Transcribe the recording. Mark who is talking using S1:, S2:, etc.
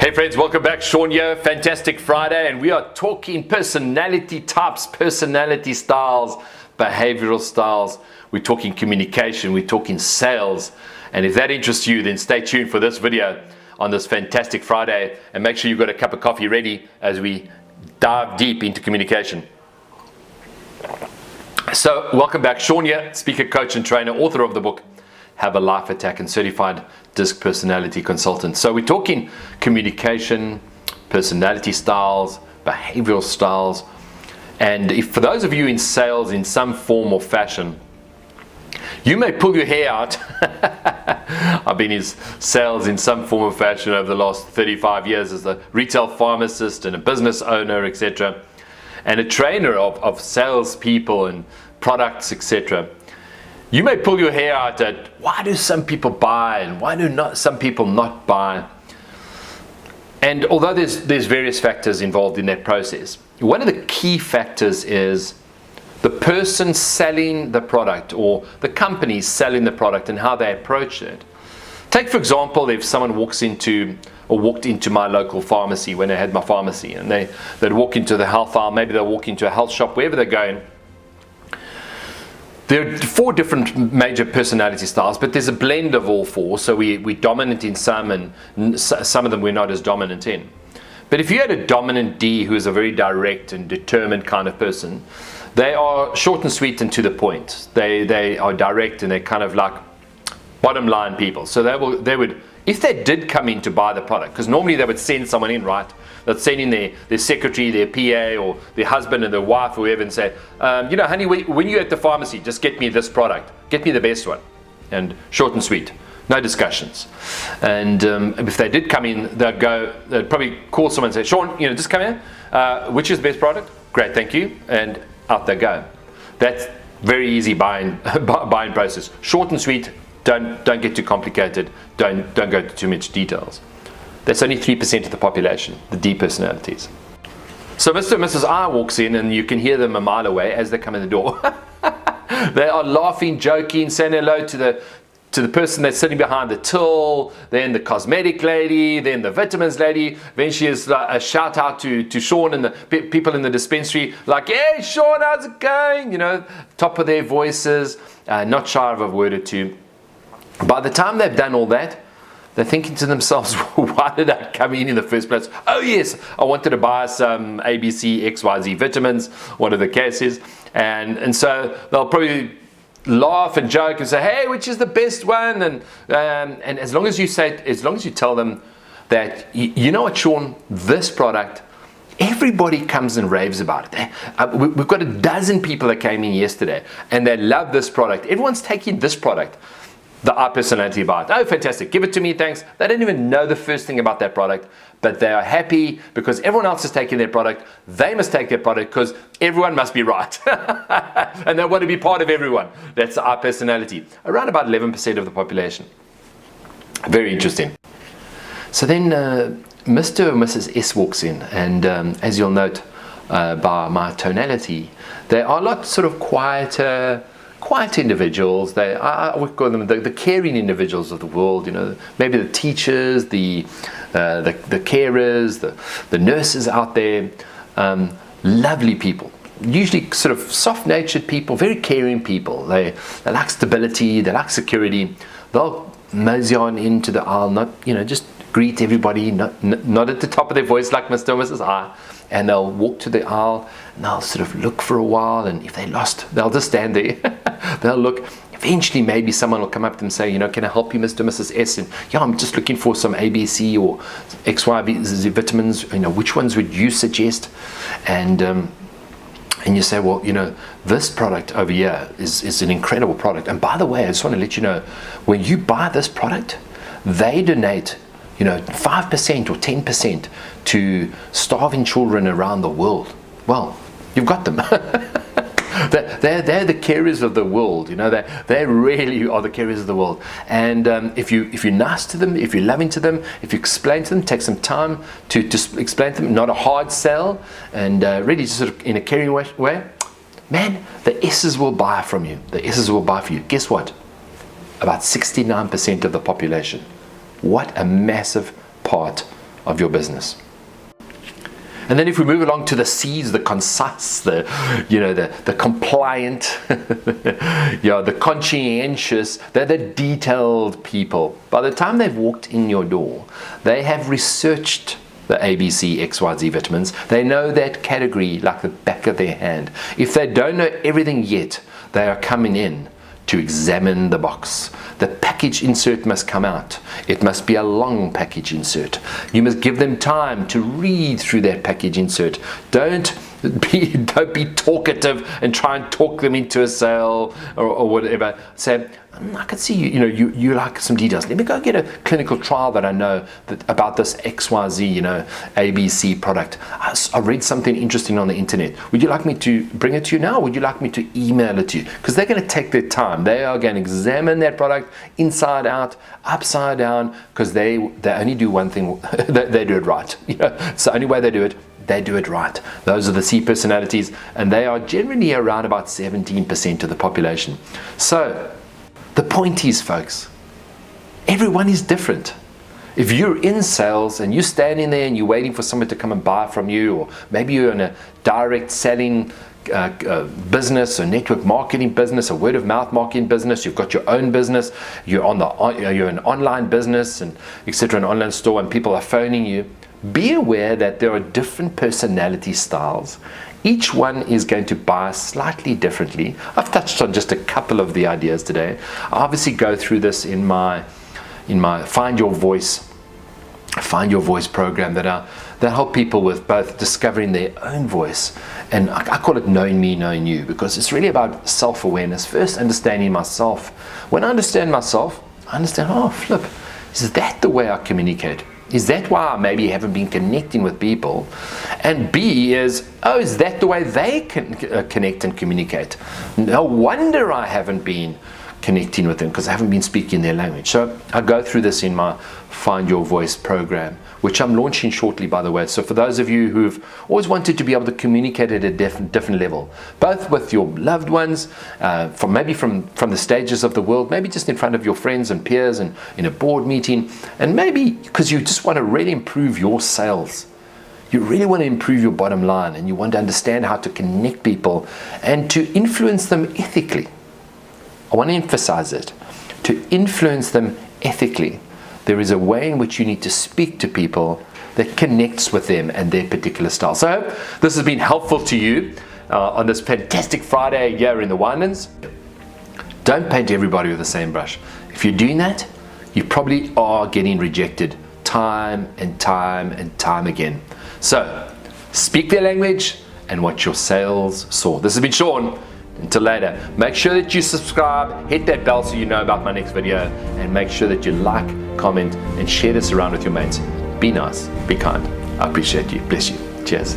S1: Hey friends, welcome back. Sean here. Fantastic Friday, and we are talking personality types, personality styles, behavioral styles. We're talking communication, we're talking sales. And if that interests you, then stay tuned for this video on this fantastic Friday, and make sure you've got a cup of coffee ready as we dive deep into communication. So welcome back. Sean here, speaker, coach and trainer, author of the book Have a Life Attack, and certified DISC personality consultant. So we're talking communication, personality styles, behavioral styles. And if for those of you in sales in some form or fashion, you may pull your hair out. I've been in sales in some form or fashion over the last 35 years as a retail pharmacist and a business owner, etc., and a trainer of salespeople and products, etc. You may pull your hair out at why do some people buy and why do not some people not buy. And although there's various factors involved in that process, one of the key factors is the person selling the product or the company selling the product and how they approach it. Take, for example, if someone walked into my local pharmacy when I had my pharmacy, and they'd walk into the health aisle, maybe they'll walk into a health shop, wherever they're going. There are 4 different major personality styles, but there's a blend of all 4. So we're dominant in some, and some of them we're not as dominant in. But if you had a dominant D who is a very direct and determined kind of person, they are short and sweet and to the point. They are direct, and they're kind of like bottom line people. So they would, if they did come in to buy the product, because normally they would send someone in, right? They'd send in their secretary, their PA, or their husband and their wife, or whoever, and say, honey, when you're at the pharmacy, just get me this product. Get me the best one. And short and sweet. No discussions. And if they did come in, they'd probably call someone and say, Sean, just come here. Which is the best product? Great, thank you. And out they go. That's very easy buying process. Short and sweet. Don't get too complicated. Don't go into too much details. That's only 3% of the population, the D personalities. So Mr. and Mrs. I walks in, and you can hear them a mile away as they come in the door. They are laughing, joking, saying hello to the person that's sitting behind the till, then the cosmetic lady, then the vitamins lady. Then she is a shout out to Sean and the people in the dispensary, like, hey Sean, how's it going? Top of their voices, not shy of a word or two. By the time they've done all that, they're thinking to themselves, why did I come in the first place? Oh yes, I wanted to buy some ABC, XYZ vitamins, whatever the case is. And so they'll probably laugh and joke and say, hey, which is the best one? And as long as you tell them that, you know what, Sean, this product, everybody comes and raves about it. We've got a dozen people that came in yesterday and they love this product. Everyone's taking this product. The I personality about it. Oh, fantastic. Give it to me, thanks. They don't even know the first thing about that product, but they are happy because everyone else is taking their product. They must take their product because everyone must be right. And they want to be part of everyone. That's the I personality. Around about 11% of the population. Very interesting. So then Mr. or Mrs. S walks in, and as you'll note by my tonality, they are a lot sort of quieter, quiet individuals. I would call them the caring individuals of the world. Maybe the teachers, the carers, the nurses out there. Lovely people, usually sort of soft-natured people, very caring people. They like stability, they like security. They'll mosey on into the aisle, not just greet everybody, not at the top of their voice like Mr. and Mrs. I. And they'll walk to the aisle and they'll sort of look for a while, and if they're lost, they'll just stand there. They'll look. Eventually maybe someone will come up to them and say, can I help you, Mr. and Mrs. S? And I'm just looking for some ABC or XYZ vitamins. Which ones would you suggest? And you say, well, this product over here is an incredible product. And by the way, I just want to let you know, when you buy this product, they donate 5% or 10% to starving children around the world. Well, you've got them. They're the carriers of the world. They really are the carriers of the world. And if you're nice to them, if you're loving to them, if you explain to them, take some time to explain to them, not a hard sell, and really just sort of in a caring way, man, the S's will buy from you. The S's will buy for you. Guess what? About 69% of the population. What a massive part of your business. And then if we move along to the C's, the concise, the compliant, the conscientious, they're the detailed people. By the time they've walked in your door, they have researched the ABC, XYZ vitamins. They know that category like the back of their hand. If they don't know everything yet, they are coming in to examine the box. The package insert must come out. It must be a long package insert. You must give them time to read through that package insert. Don't be talkative and try and talk them into a sale or whatever. Say, I can see you like some details. Let me go get a clinical trial that I know about this XYZ, ABC product. I read something interesting on the internet. Would you like me to bring it to you now, or would you like me to email it to you? Because they're going to take their time. They are going to examine that product inside out, upside down, because they only do one thing. They do it right. It's the only way they do it. They do it right. Those are the C personalities, and they are generally around about 17% of the population. So the point is, folks, everyone is different. If you're in sales and you're standing there and you're waiting for someone to come and buy from you, or maybe you're in a direct selling business, a network marketing business, a word of mouth marketing business, you've got your own business, you're an online business, and etc., an online store, and people are phoning you, be aware that there are different personality styles. Each one is going to buy slightly differently. I've touched on just a couple of the ideas today. I obviously go through this in my Find Your Voice program that help people with both discovering their own voice, and I call it knowing me, knowing you, because it's really about self-awareness. First, understanding myself. When I understand myself, I understand, oh, flip, is that the way I communicate? Is that why I maybe haven't been connecting with people? And B is, is that the way they can connect and communicate? No wonder I haven't been connecting with them, because I haven't been speaking their language. So I go through this in my Find Your Voice program, which I'm launching shortly, by the way. So for those of you who've always wanted to be able to communicate at a different level, both with your loved ones, from the stages of the world, maybe just in front of your friends and peers and in a board meeting, and maybe because you just want to really improve your sales. You really want to improve your bottom line, and you want to understand how to connect people and to influence them ethically. I want to emphasize it. To influence them ethically. There is a way in which you need to speak to people that connects with them and their particular style. So I hope this has been helpful to you on this fantastic Friday here in the Winelands. Don't paint everybody with the same brush. If you're doing that, you probably are getting rejected time and time and time again. So speak their language and watch your sales soar. This has been Sean. Until later, make sure that you subscribe, hit that bell so you know about my next video, and make sure that you like, comment, and share this around with your mates. Be nice, be kind. I appreciate you. Bless you. Cheers.